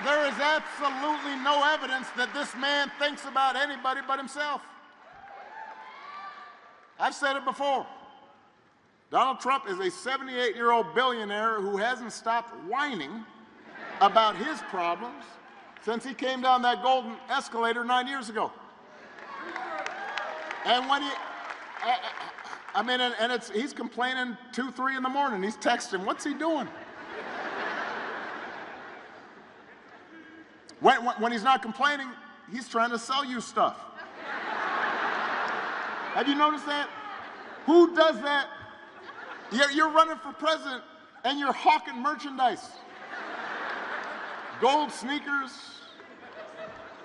There is absolutely no evidence that this man thinks about anybody but himself. I've said it before. Donald Trump is a 78-year-old billionaire who hasn't stopped whining about his problems since he came down that golden escalator 9 years ago. And when he's complaining 2, 3 in the morning. He's texting. What's he doing? When he's not complaining, he's trying to sell you stuff. Have you noticed that? Who does that? You're running for president and you're hawking merchandise. Gold sneakers,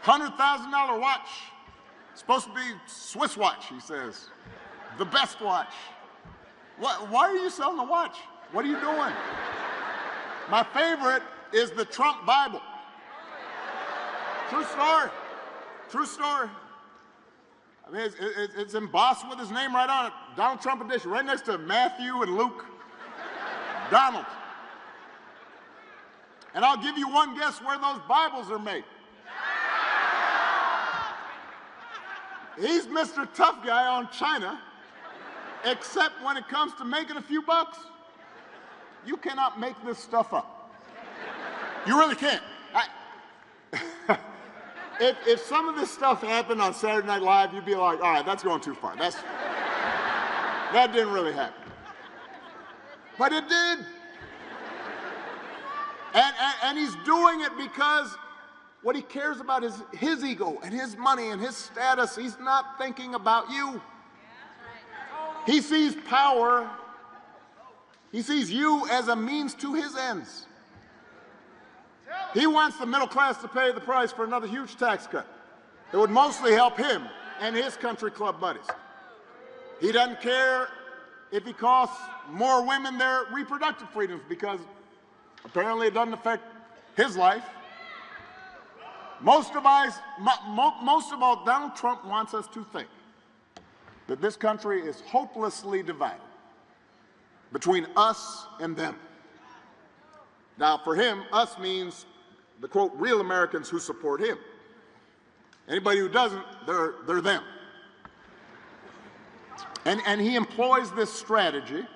$100,000 watch. Supposed to be Swiss watch, he says. The best watch. Why are you selling the watch? What are you doing? My favorite is the Trump Bible. True story. True story. I mean, it's embossed with his name right on it. Donald Trump edition, right next to Matthew and Luke. Donald. And I'll give you one guess where those Bibles are made. He's Mr. Tough Guy on China, except when it comes to making a few bucks. You cannot make this stuff up. You really can't. If some of this stuff happened on Saturday Night Live, you'd be like, all right, that's going too far. That didn't really happen. But it did. And he's doing it because what he cares about is his ego and his money and his status. He's not thinking about you. He sees power. He sees you as a means to his ends. He wants the middle class to pay the price for another huge tax cut that would mostly help him and his country club buddies. He doesn't care if he costs more women their reproductive freedoms because apparently it doesn't affect his life. Most of all, Donald Trump wants us to think that this country is hopelessly divided between us and them. Now, for him, us means the, quote, real Americans who support him. Anybody who doesn't, they're them. And he employs this strategy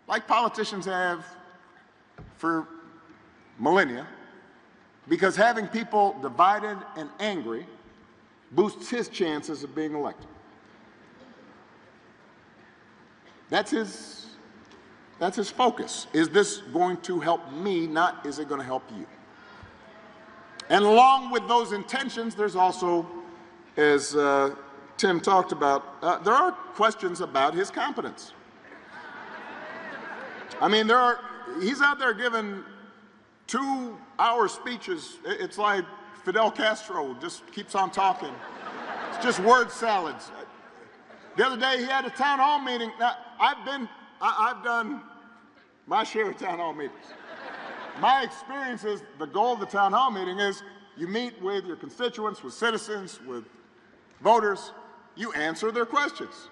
like politicians have for millennia, because having people divided and angry boosts his chances of being elected. That's his focus. Is this going to help me, not is it going to help you? And along with those intentions, there's also, as Tim talked about, there are questions about his competence. I mean, he's out there giving 2-hour speeches. It's like Fidel Castro just keeps on talking. It's just word salads. The other day he had a town hall meeting. Now, I've done my share of town hall meetings. My experience is the goal of the town hall meeting is you meet with your constituents, with citizens, with voters. You answer their questions.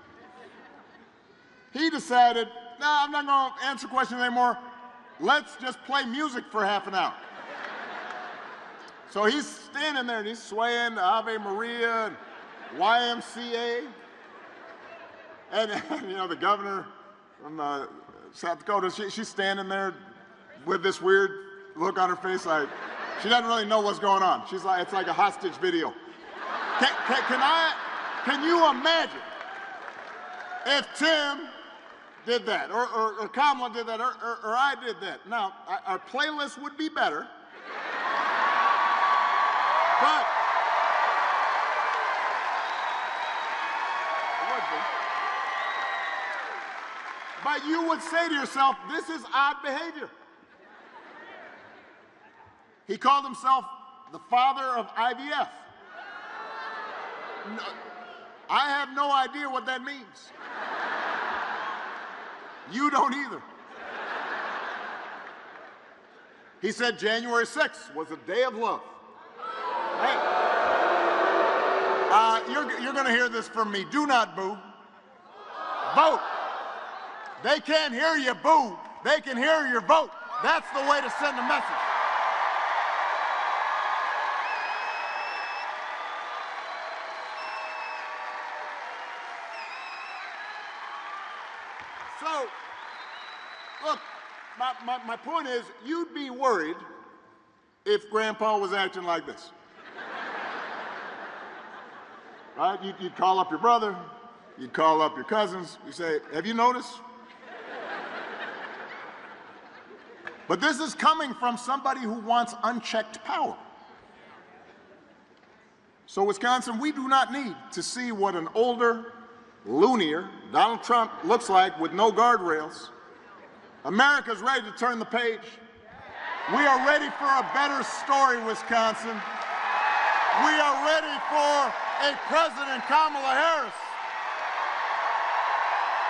He decided, no, I'm not going to answer questions anymore. Let's just play music for half an hour. So he's standing there and he's swaying Ave Maria and YMCA. And you know, the governor from South Dakota, she's standing there with this weird look on her face, like she doesn't really know what's going on. She's like, it's like a hostage video. Can you imagine if Tim did that, or Kamala did that, or I did that? Now, our playlist would be better, but it would be. But you would say to yourself, this is odd behavior. He called himself the father of IVF. No, I have no idea what that means. You don't either. He said January 6th was a day of love. Hey, you're going to hear this from me. Do not boo. Vote. They can't hear you boo. They can hear your vote. That's the way to send a message. So, look, my point is, you'd be worried if Grandpa was acting like this. Right? You'd call up your brother, you'd call up your cousins, you say, have you noticed? But this is coming from somebody who wants unchecked power. So, Wisconsin, we do not need to see what an older, loonier Donald Trump looks like with no guardrails. America's ready to turn the page. We are ready for a better story, Wisconsin. We are ready for a President Kamala Harris